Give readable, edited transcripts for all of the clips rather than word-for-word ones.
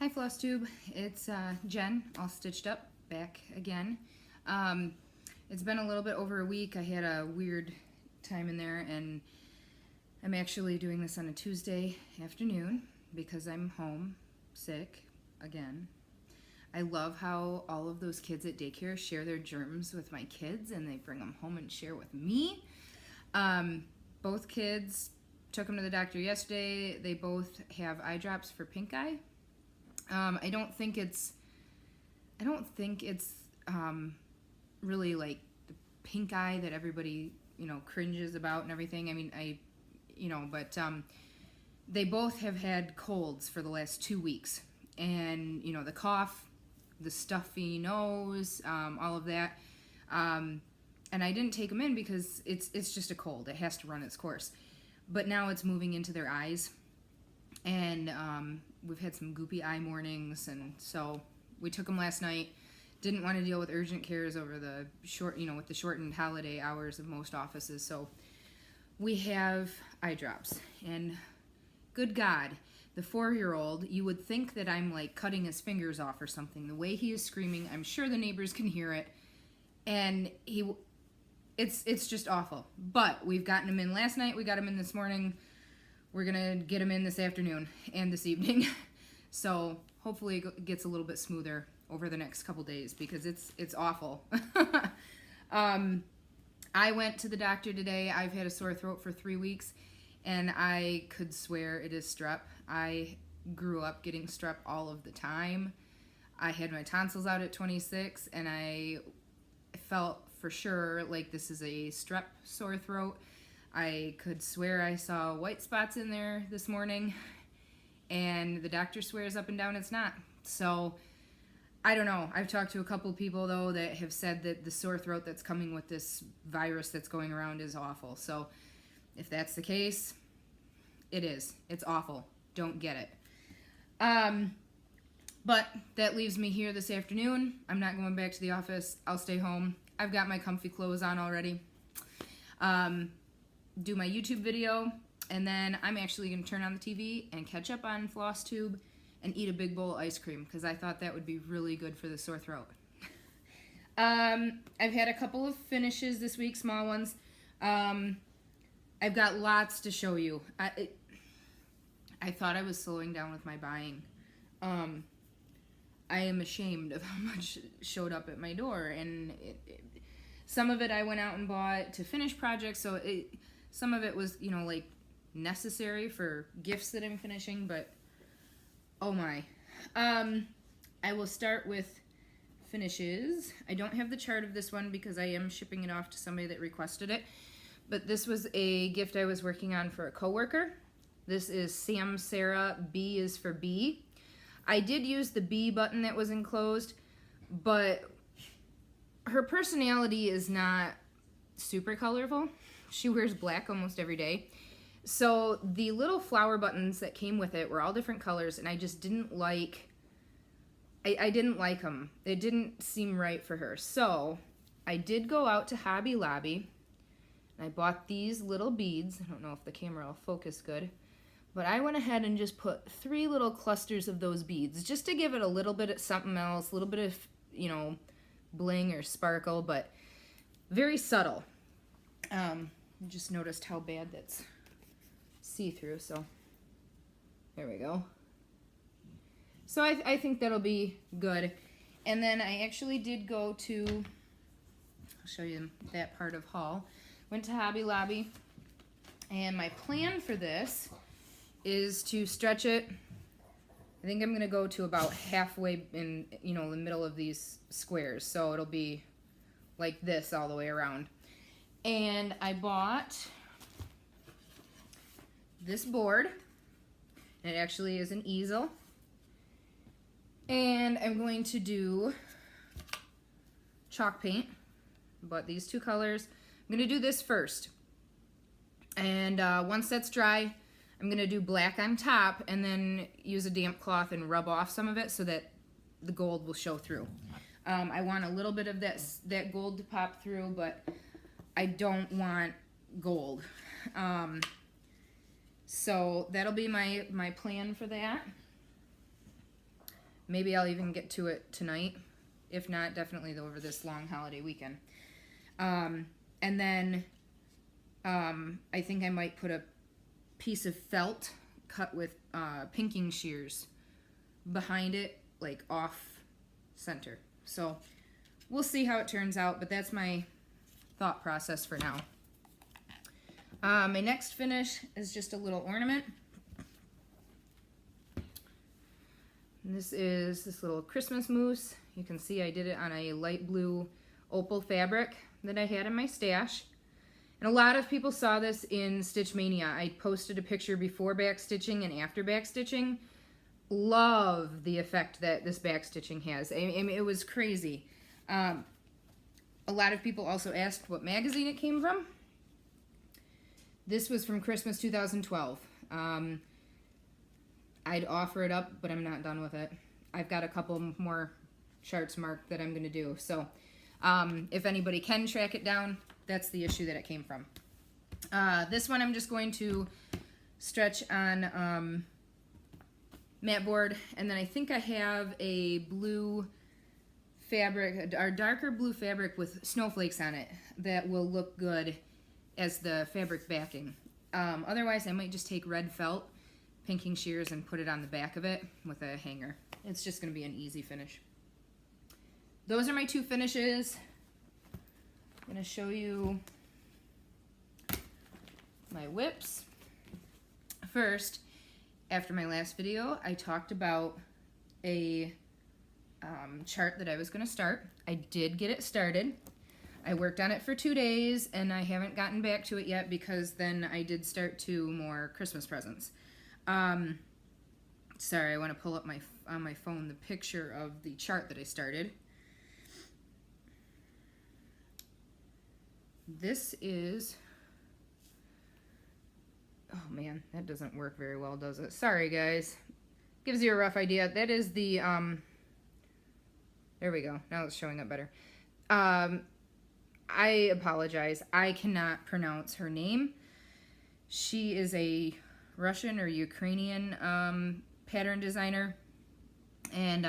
Hi Flosstube, it's Jen, all stitched up, back again. It's been a little bit over a week. I had a weird time in there, and I'm actually doing this on a Tuesday afternoon because I'm home sick again. I love how all of those kids at daycare share their germs with my kids, and they bring them home and share with me. Both kids took them to the doctor yesterday. They both have eye drops for pink eye. I don't think it's really like the pink eye that everybody, cringes about and everything. I mean, but they both have had colds for the last 2 weeks. And, the cough, the stuffy nose, all of that. And I didn't take them in because it's just a cold. It has to run its course. But now it's moving into their eyes. And we've had some goopy eye mornings, and so we took them last night. Didn't want to deal with urgent cares over the with the shortened holiday hours of most offices, so we have eye drops. And good God, the 4-year-old, you would think that I'm like cutting his fingers off or something. The way he is screaming, I'm sure the neighbors can hear it, and it's just awful. But we've gotten him in last night. We got him in this morning. We're gonna get him in this afternoon and this evening. So hopefully it gets a little bit smoother over the next couple days because it's awful. I went to the doctor today. I've had a sore throat for 3 weeks, and I could swear it is strep. I grew up getting strep all of the time. I had my tonsils out at 26, and I felt for sure like this is a strep sore throat. I could swear I saw white spots in there this morning, and the doctor swears up and down it's not. So, I don't know. I've talked to a couple people, though, that have said that the sore throat that's coming with this virus that's going around is awful. So, if that's the case, it is. It's awful. Don't get it. But that leaves me here this afternoon. I'm not going back to the office. I'll stay home. I've got my comfy clothes on already. Do my YouTube video, and then I'm actually going to turn on the TV and catch up on Flosstube and eat a big bowl of ice cream because I thought that would be really good for the sore throat. I've had a couple of finishes this week, small ones. I've got lots to show you. I thought I was slowing down with my buying. I am ashamed of how much showed up at my door, and some of it I went out and bought to finish projects, so some of it was, like necessary for gifts that I'm finishing, but oh my. I will start with finishes. I don't have the chart of this one because I am shipping it off to somebody that requested it, but this was a gift I was working on for a coworker. This is Sam Sarah, B is for B. I did use the B button that was enclosed, but her personality is not super colorful. She wears black almost every day. So the little flower buttons that came with it were all different colors, and I just didn't like, I didn't like them. It didn't seem right for her. So I did go out to Hobby Lobby, and I bought these little beads. I don't know if the camera will focus good, but I went ahead and just put 3 little clusters of those beads just to give it a little bit of something else, a little bit of, bling or sparkle, but very subtle. Just noticed how bad that's see-through, so there we go. So I think that'll be good. And then I actually did go to, I'll show you that part of haul. Went to Hobby Lobby, and my plan for this is to stretch it. I think I'm gonna go to about halfway in, the middle of these squares, so it'll be like this all the way around. And I bought this board. It actually is an easel. And I'm going to do chalk paint. Bought these 2 colors. I'm going to do this first. And once that's dry, I'm going to do black on top and then use a damp cloth and rub off some of it so that the gold will show through. I want a little bit of that gold to pop through, but I don't want gold. So that'll be my plan for that. Maybe I'll even get to it tonight. If not, definitely over this long holiday weekend. And then I think I might put a piece of felt cut with pinking shears behind it, like off center. So we'll see how it turns out, but that's my thought process for now. My next finish is just a little ornament. And this is this little Christmas moose. You can see I did it on a light blue opal fabric that I had in my stash. And a lot of people saw this in Stitch Mania. I posted a picture before back stitching and after back stitching. Love the effect that this back stitching has. I mean, it was crazy. A lot of people also asked what magazine it came from. This was from Christmas 2012. I'd offer it up, but I'm not done with it. I've got a couple more charts marked that I'm going to do. So if anybody can track it down, that's the issue that it came from. This one I'm just going to stretch on mat board, and then I think I have a blue fabric, or darker blue fabric with snowflakes on it that will look good as the fabric backing. Otherwise, I might just take red felt, pinking shears, and put it on the back of it with a hanger. It's just going to be an easy finish. Those are my two finishes. I'm going to show you my whips. First, after my last video, I talked about a chart that I was going to start. I did get it started. I worked on it for 2 days, and I haven't gotten back to it yet because then I did start 2 more Christmas presents. Sorry, I want to pull up on my phone the picture of the chart that I started. This is, oh man, that doesn't work very well, does it? Sorry guys. Gives you a rough idea. That is the, there we go. Now it's showing up better. I apologize. I cannot pronounce her name. She is a Russian or Ukrainian pattern designer, and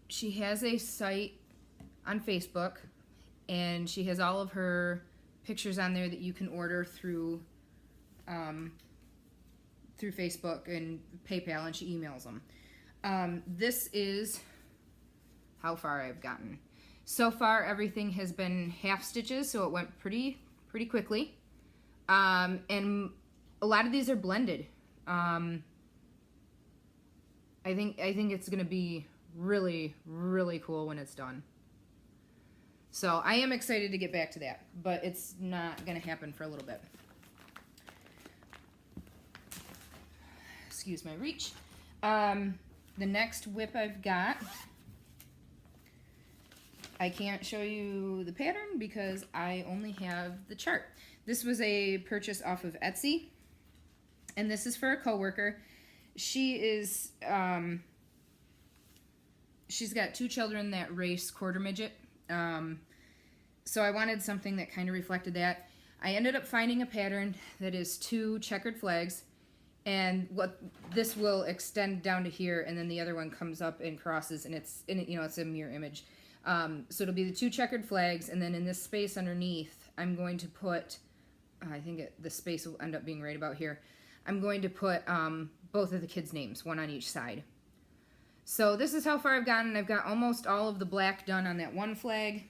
she has a site on Facebook, and she has all of her pictures on there that you can order through Facebook and PayPal, and she emails them. This is how far I've gotten. So far, everything has been half stitches, so it went pretty quickly. And a lot of these are blended. I think it's gonna be really cool when it's done. So I am excited to get back to that, but it's not gonna happen for a little bit. Excuse my reach. The next whip I've got, I can't show you the pattern because I only have the chart. This was a purchase off of Etsy, and this is for a coworker. She is, she's got 2 children that race quarter midget, so I wanted something that kind of reflected that. I ended up finding a pattern that is 2 checkered flags, and what this will extend down to here, and then the other one comes up and crosses, and it's a mirror image. So it'll be the 2 checkered flags, and then in this space underneath, I'm going to put, I think the space will end up being right about here. I'm going to put both of the kids' names, one on each side. So this is how far I've gotten. I've got almost all of the black done on that one flag,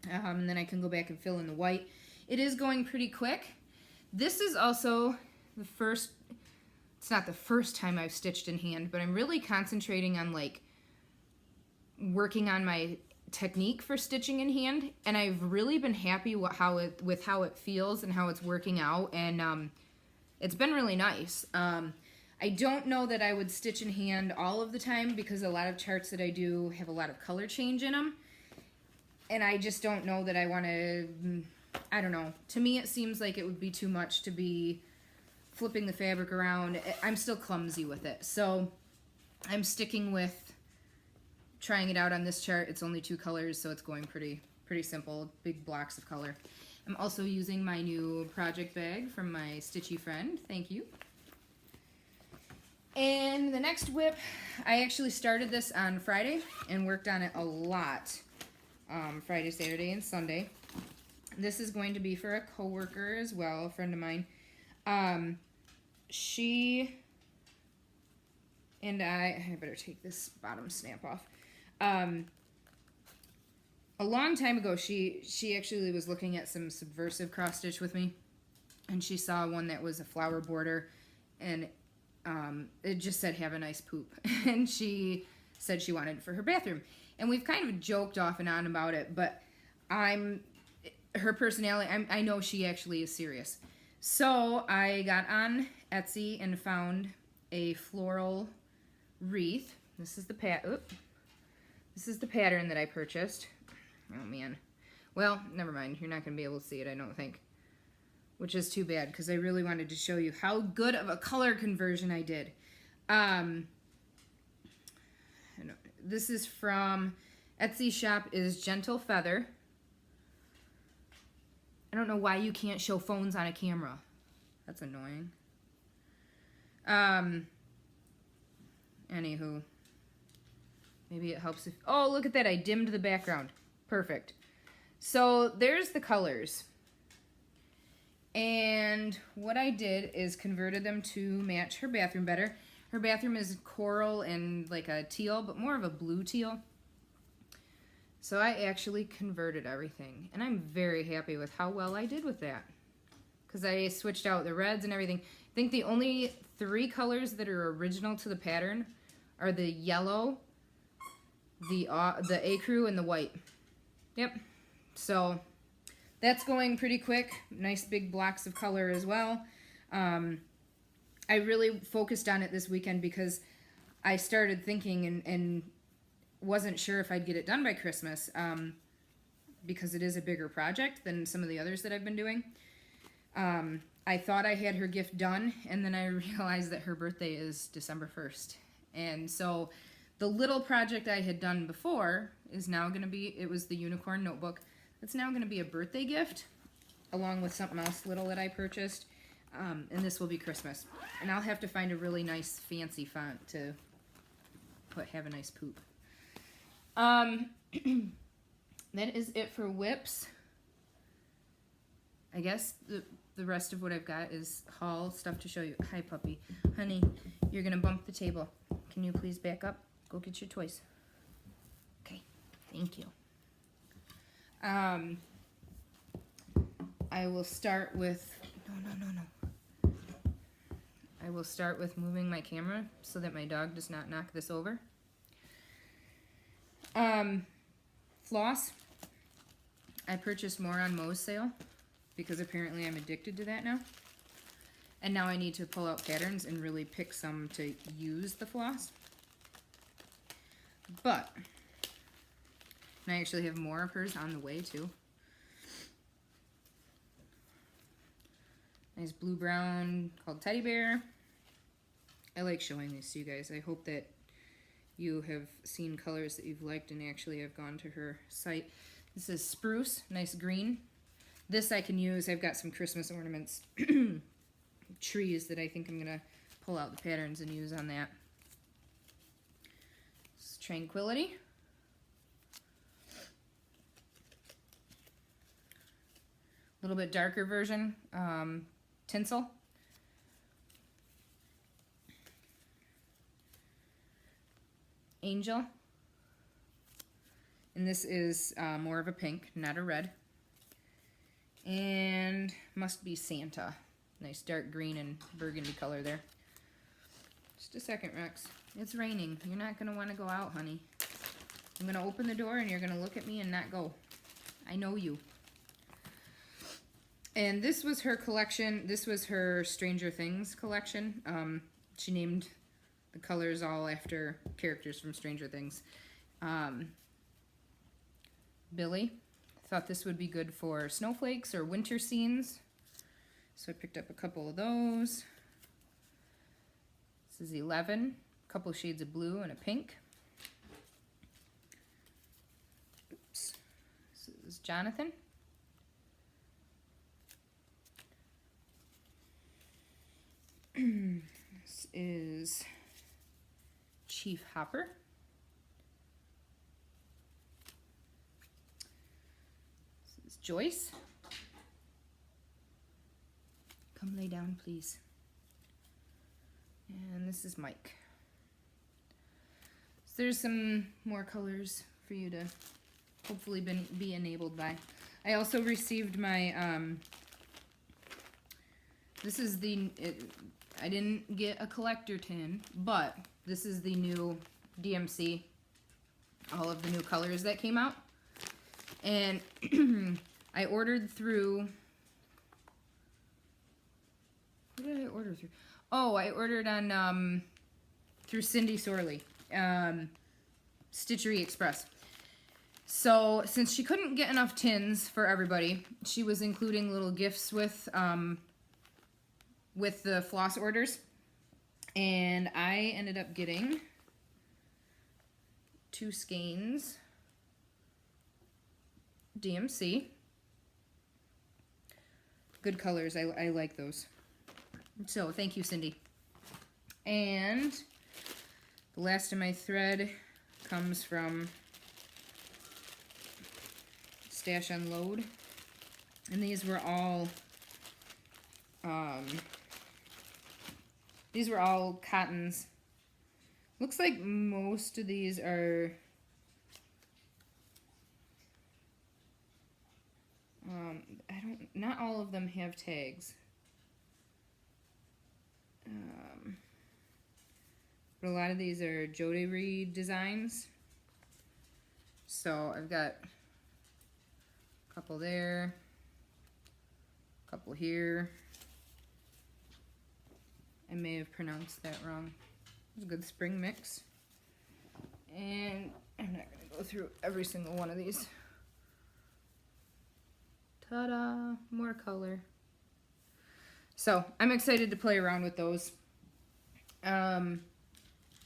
and then I can go back and fill in the white. It is going pretty quick. This is also the first, it's not the first time I've stitched in hand, but I'm really concentrating on like working on my technique for stitching in hand, and I've really been happy with how it feels and how it's working out, and it's been really nice. I don't know that I would stitch in hand all of the time because a lot of charts that I do have a lot of color change in them, and I just don't know that I want to, I don't know. To me it seems like it would be too much to be flipping the fabric around. I'm still clumsy with it, so I'm sticking with trying it out on this chart. It's only 2 colors, so it's going pretty simple, big blocks of color. I'm also using my new project bag from my stitchy friend. Thank you. And the next whip, I actually started this on Friday and worked on it a lot. Friday, Saturday, and Sunday. This is going to be for a coworker as well, a friend of mine. She and I better take this bottom snap off. A long time ago, she actually was looking at some subversive cross stitch with me, and she saw one that was a flower border, and it just said "have a nice poop," and she said she wanted it for her bathroom. And we've kind of joked off and on about it, but her personality, I know she actually is serious. So I got on Etsy and found a floral wreath. This is the pattern that I purchased. Oh man. Well, never mind. You're not going to be able to see it, I don't think. Which is too bad, because I really wanted to show you how good of a color conversion I did. This is from Etsy shop is Gentle Feather. I don't know why you can't show phones on a camera. That's annoying. Anywho. Maybe it helps if... Oh, look at that. I dimmed the background. Perfect. So there's the colors. And what I did is converted them to match her bathroom better. Her bathroom is coral and like a teal, but more of a blue teal. So I actually converted everything. And I'm very happy with how well I did with that. Because I switched out the reds and everything. I think the only 3 colors that are original to the pattern are the yellow, the ecru, and the white. Yep. So that's going pretty quick. Nice big blocks of color as well. I really focused on it this weekend because I started thinking and wasn't sure if I'd get it done by Christmas, because it is a bigger project than some of the others that I've been doing. I thought I had her gift done, and then I realized that her birthday is December 1st. And so the little project I had done before is now going to be, it was the unicorn notebook. It's now going to be a birthday gift, along with something else little that I purchased. And this will be Christmas. And I'll have to find a really nice fancy font to put "have a nice poop." That is it for whips. I guess the rest of what I've got is haul stuff to show you. Hi, puppy. Honey, you're going to bump the table. Can you please back up? Go get your toys. Okay, thank you. I will start with... No. I will start with moving my camera so that my dog does not knock this over. Floss. I purchased more on Moe's sale because apparently I'm addicted to that now. And now I need to pull out patterns and really pick some to use the floss. But, and I actually have more of hers on the way too. Nice blue-brown called Teddy Bear. I like showing these to you guys. I hope that you have seen colors that you've liked and actually have gone to her site. This is Spruce, nice green. This I can use. I've got some Christmas ornaments, trees that I think I'm going to pull out the patterns and use on that. This is Tranquility. A little bit darker version, Tinsel. Angel. And this is more of a pink, not a red. And Must Be Santa. Nice dark green and burgundy color there. Just a second, Rex. It's raining. You're not going to want to go out, honey. I'm going to open the door and you're going to look at me and not go. I know you. And this was her collection. This was her Stranger Things collection. She named the colors all after characters from Stranger Things. Billy. Thought this would be good for snowflakes or winter scenes. So I picked up a couple of those. This is 11. A couple of shades of blue and a pink. Oops. This is Jonathan. This is Chief Hopper. This is Joyce. Come lay down, please. And this is Mike. So there's some more colors for you to hopefully be enabled by. I also received my, this is the, I didn't get a collector tin, but this is the new DMC, all of the new colors that came out. And I ordered through, what did I order through? Oh, I ordered on, through Cindy Sorley, Stitchery Express. So, since she couldn't get enough tins for everybody, she was including little gifts with the floss orders. And I ended up getting 2 skeins, DMC. Good colors, I like those. So, thank you, Cindy. And the last of my thread comes from Stash Unload. And these were all cottons. Looks like most of these are not all of them have tags. But a lot of these are jodery designs. So I've got a couple there, a couple here. I may have pronounced that wrong. It's a good spring mix. And I'm not going to go through every single one of these. Ta-da! More color. So, I'm excited to play around with those.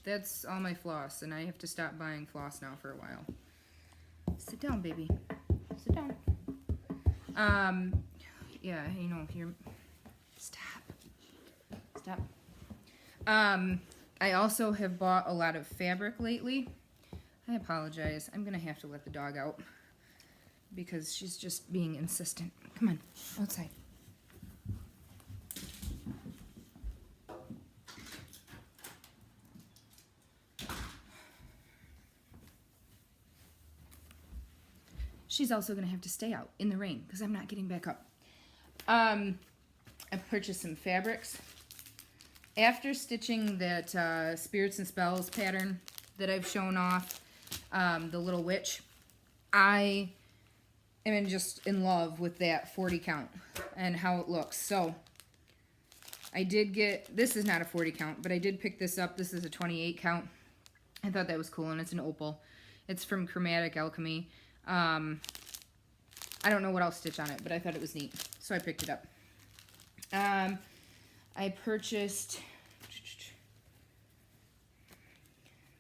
That's all my floss, and I have to stop buying floss now for a while. Sit down, baby. Sit down. Yeah, you know, here. Stop. Stop. I also have bought a lot of fabric lately. I apologize. I'm gonna have to let the dog out because she's just being insistent. Come on, outside. She's also gonna have to stay out in the rain because I'm not getting back up. I purchased some fabrics. After stitching that Spirits and Spells pattern that I've shown off, the Little Witch, I am just in love with that 40 count and how it looks. So I did get, this is not a 40 count, but I did pick this up. This is a 28 count. I thought that was cool, and it's an opal. It's from Chromatic Alchemy. I don't know what I'll stitch on it, but I thought it was neat, so I picked it up. I purchased,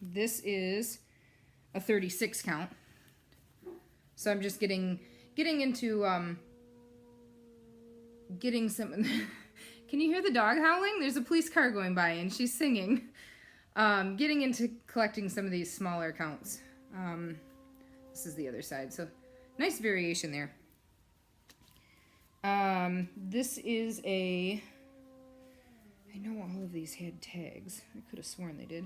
this is a 36 count, so I'm just getting into, getting some, can you hear the dog howling? There's a police car going by and she's singing. Getting into collecting some of these smaller counts. This is the other side, so nice variation there. This is a, I know all of these had tags. I could have sworn they did.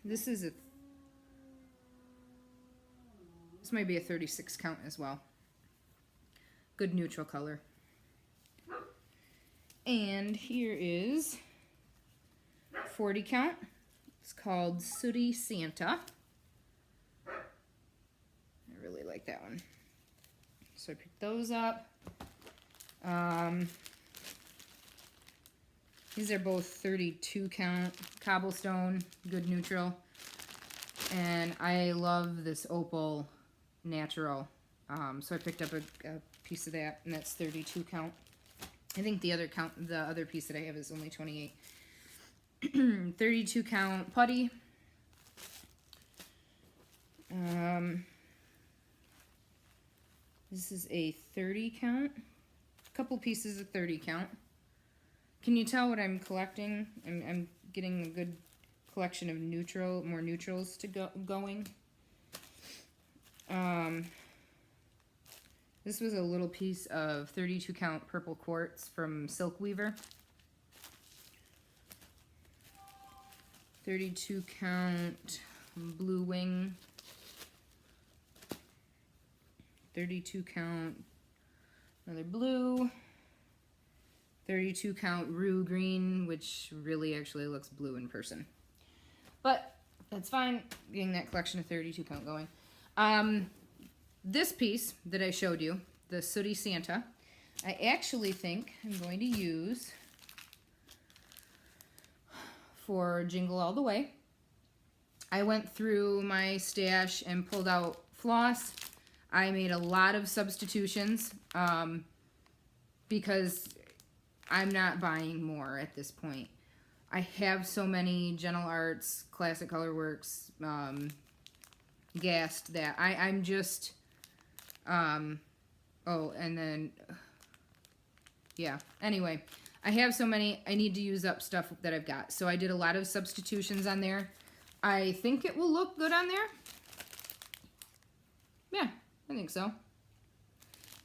This is a, this might be a 36 count as well. Good neutral color. And here is 40 count. It's called Sooty Santa. I really like that one. So I picked those up. These are both 32 count cobblestone, good neutral. And I love this opal natural. So I picked up a piece of that, and that's 32 count. I think the other piece that I have is only 28. 32 count putty. This is a 30 count. A couple pieces of 30 count. Can you tell what I'm collecting? I'm getting a good collection of more neutrals to going. This was a little piece of 32 count purple quartz from Silk Weaver. 32 count blue wing. 32 count another blue. 32 count rue green, which really actually looks blue in person. But that's fine, getting that collection of 32 count going. This piece that I showed you, the Sooty Santa, I actually think I'm going to use for Jingle All the Way. I went through my stash and pulled out floss. I made a lot of substitutions because I'm not buying more at this point. I have so many Gentle Arts, Classic Colorworks, Gast that I'm just, oh, and then, yeah, anyway, I have so many, I need to use up stuff that I've got. So I did a lot of substitutions on there. I think it will look good on there. Yeah, I think so.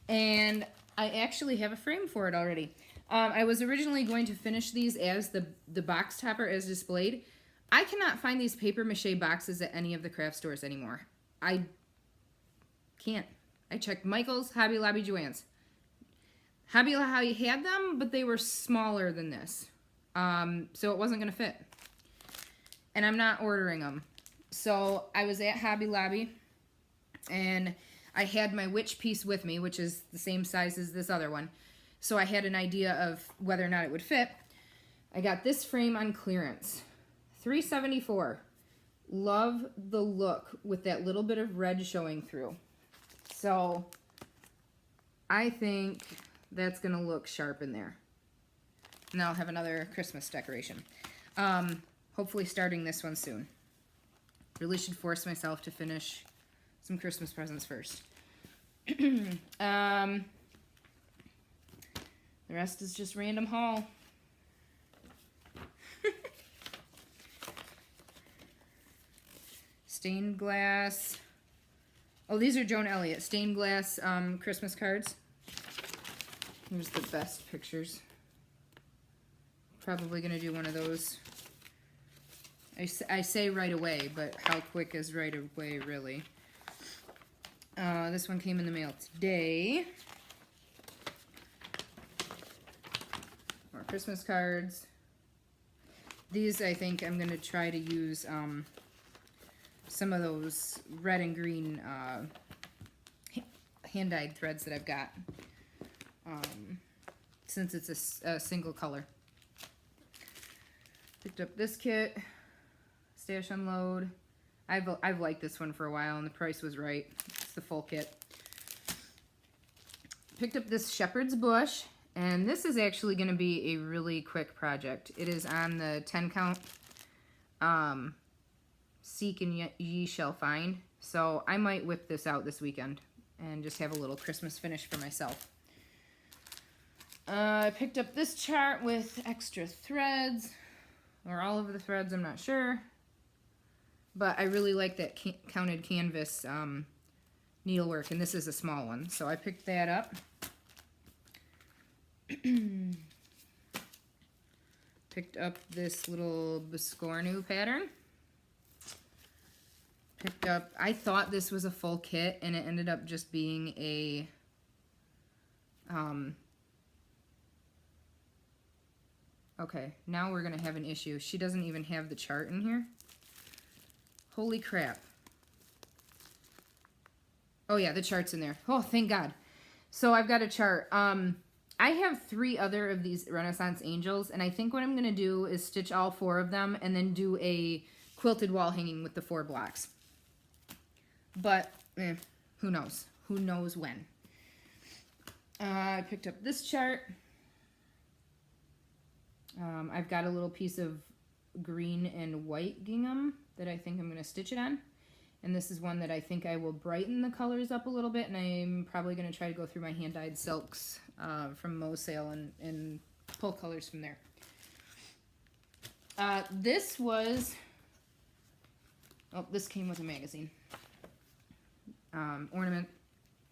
And I actually have a frame for it already. I was originally going to finish these as the box topper as displayed. I cannot find these paper mache boxes at any of the craft stores anymore. I can't. I checked Michael's, Hobby Lobby, Joann's. Hobby Lobby had them, but they were smaller than this. So it wasn't going to fit. And I'm not ordering them. So I was at Hobby Lobby, and I had my witch piece with me, which is the same size as this other one. So I had an idea of whether or not it would fit. I got this frame on clearance. $3.74. Love the look with that little bit of red showing through. So I think that's going to look sharp in there. And I'll have another Christmas decoration. Hopefully starting this one soon. Really should force myself to finish some Christmas presents first. The rest is just random haul. Stained glass. Oh, these are Joan Elliott. Stained glass Christmas cards. Here's the best pictures. Probably going to do one of those. I say right away, but how quick is right away, really? This one came in the mail today. More Christmas cards. These, I think, I'm going to try to use some of those red and green hand-dyed threads that I've got, since it's a single color. Picked up this kit, Stash Unload. I've liked this one for a while, and the price was right. It's the full kit. Picked up this Shepherd's Bush, and this is actually going to be a really quick project. It is on the 10 count Seek and Ye Shall Find, so I might whip this out this weekend and just have a little Christmas finish for myself. I picked up this chart with extra threads, or all of the threads, I'm not sure. But I really like that counted canvas needlework, and this is a small one, so I picked that up. Picked up this little Biscornu pattern. Picked up, I thought this was a full kit, and it ended up just being a okay, now we're gonna have an issue. She doesn't even have the chart in here. Holy crap. Oh yeah, the chart's in there. Oh, thank God. So I've got a chart. I have 3 other of these Renaissance Angels, and I think what I'm going to do is stitch all 4 of them and then do a quilted wall hanging with the 4 blocks. But, who knows? Who knows when? I picked up this chart. I've got a little piece of green and white gingham that I think I'm going to stitch it on. And this is one that I think I will brighten the colors up a little bit, and I'm probably going to try to go through my hand-dyed silks from Mo's sale and pull colors from there. This was, oh, this came with a magazine. Ornament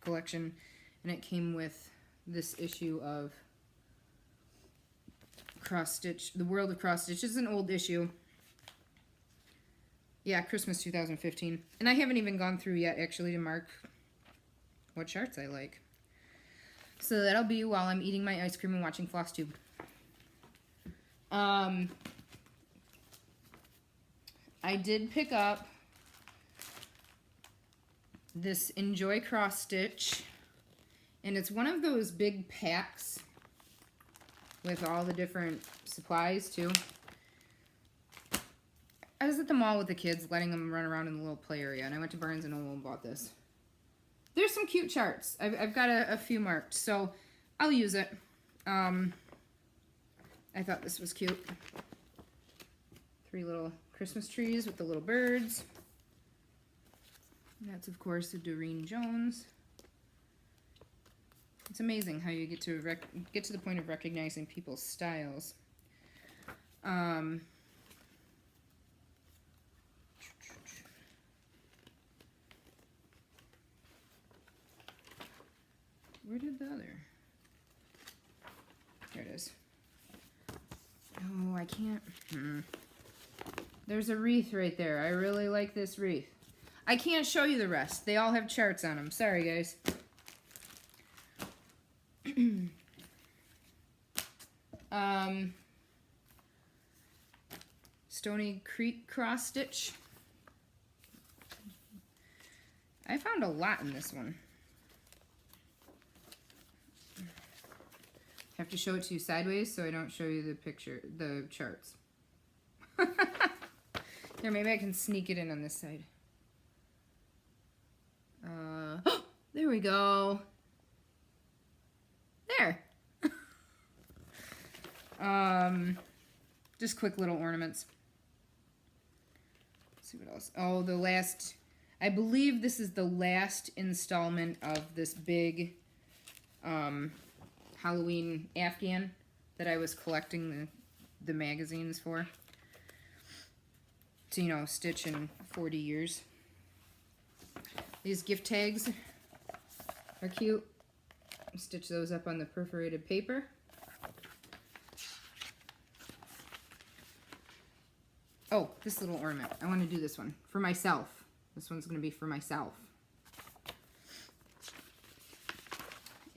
collection, and it came with this issue of Cross Stitch, The World of Cross Stitch. It's an old issue. Yeah, Christmas 2015. And I haven't even gone through yet, actually, to mark what charts I like. So that'll be while I'm eating my ice cream and watching Flosstube. I did pick up this Enjoy Cross Stitch, and it's one of those big packs with all the different supplies too. I was at the mall with the kids, letting them run around in the little play area, and I went to Barnes & Noble and bought this. There's some cute charts. I've got a few marked, so I'll use it. I thought this was cute. 3 little Christmas trees with the little birds. That's, of course, a Doreen Jones. It's amazing how you get to the point of recognizing people's styles. Where did the other? There it is. Oh, I can't. There's a wreath right there. I really like this wreath. I can't show you the rest. They all have charts on them. Sorry, guys. Stony Creek Cross Stitch. I found a lot in this one. Have to show it to you sideways so I don't show you the charts. Here, maybe I can sneak it in on this side. There we go. There. Just quick little ornaments. Let's see what else. Oh, I believe this is the last installment of this big Halloween Afghan that I was collecting the magazines for. To, you know, stitch in 40 years. These gift tags are cute. Stitch those up on the perforated paper. Oh, this little ornament. I want to do this one for myself. This one's going to be for myself.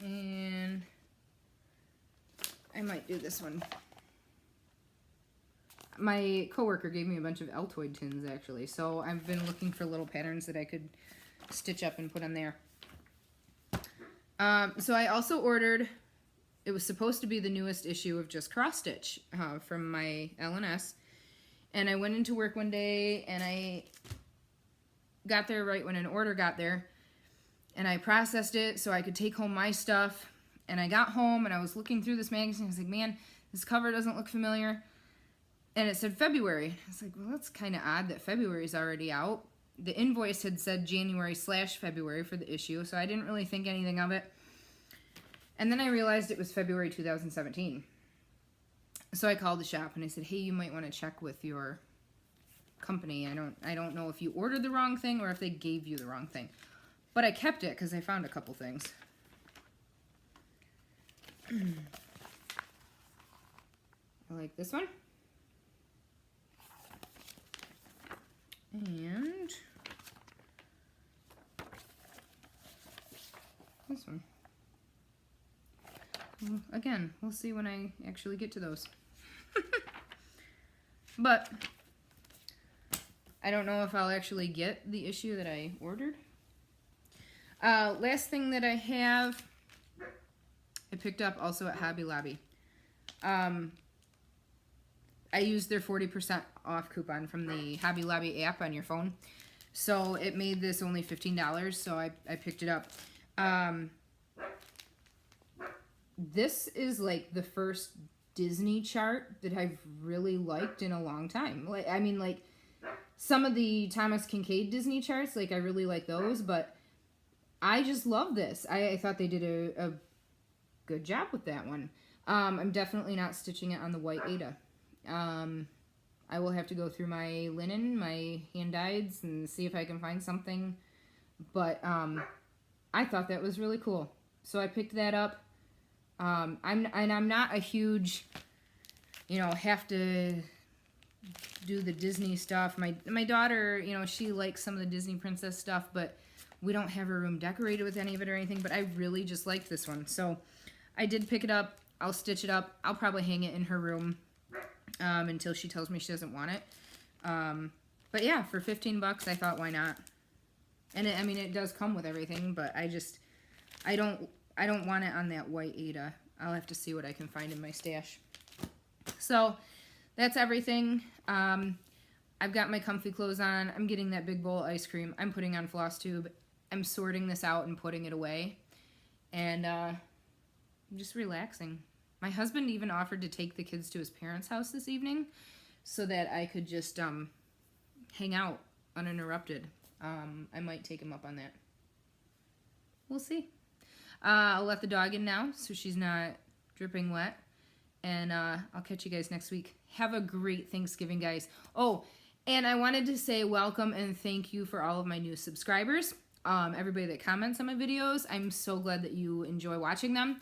And I might do this one. My coworker gave me a bunch of Altoid tins, actually, so I've been looking for little patterns that I could stitch up and put on there. So I also ordered, it was supposed to be the newest issue of Just Cross Stitch from my L&S, and I went into work one day, and I got there right when an order got there, and I processed it so I could take home my stuff, and I got home, and I was looking through this magazine, I was like, man, this cover doesn't look familiar. And it said February. I was like, well, that's kind of odd that February's already out. The invoice had said January/February for the issue, so I didn't really think anything of it. And then I realized it was February 2017. So I called the shop and I said, hey, you might want to check with your company. I don't know if you ordered the wrong thing or if they gave you the wrong thing. But I kept it because I found a couple things. I like this one. And this one. Well, again, we'll see when I actually get to those. But I don't know if I'll actually get the issue that I ordered. Last thing that I have, I picked up also at Hobby Lobby. I used their 40% off coupon from the Hobby Lobby app on your phone. So it made this only $15, so I picked it up. This is like the first Disney chart that I've really liked in a long time. Like, I mean, like, some of the Thomas Kincaid Disney charts, like, I really like those, but I just love this. I thought they did a good job with that one. I'm definitely not stitching it on the white Ada. I I will have to go through my linen, my hand-dyeds, and see if I can find something. But I thought that was really cool. So I picked that up. I'm not a huge, you know, have to do the Disney stuff. My daughter, you know, she likes some of the Disney princess stuff, but we don't have her room decorated with any of it or anything. But I really just like this one. So I did pick it up. I'll stitch it up. I'll probably hang it in her room until she tells me she doesn't want it. But yeah, for 15 bucks, I thought, why not? And I mean, it does come with everything, but I don't want it on that white Ada. I'll have to see what I can find in my stash. So that's everything. I've got my comfy clothes on. I'm getting that big bowl of ice cream. I'm putting on Flosstube. I'm sorting this out and putting it away. And I'm just relaxing. My husband even offered to take the kids to his parents' house this evening so that I could just hang out uninterrupted. I might take him up on that. We'll see. I'll let the dog in now so she's not dripping wet. And I'll catch you guys next week. Have a great Thanksgiving, guys. Oh, and I wanted to say welcome and thank you for all of my new subscribers. Everybody that comments on my videos. I'm so glad that you enjoy watching them.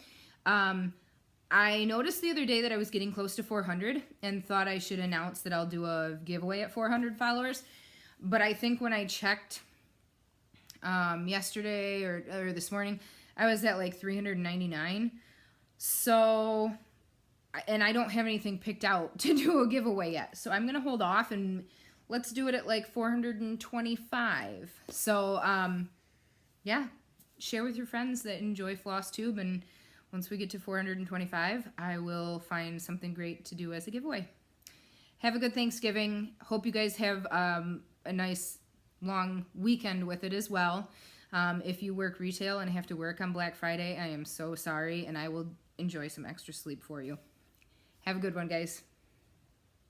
I noticed the other day that I was getting close to 400 and thought I should announce that I'll do a giveaway at 400 followers. But I think when I checked yesterday or this morning, I was at like 399. So, and I don't have anything picked out to do a giveaway yet. So I'm going to hold off and let's do it at like 425. So, yeah, share with your friends that enjoy Flosstube, and once we get to 425, I will find something great to do as a giveaway. Have a good Thanksgiving. Hope you guys have a nice long weekend with it as well. If you work retail and have to work on Black Friday, I am so sorry, and I will enjoy some extra sleep for you. Have a good one, guys.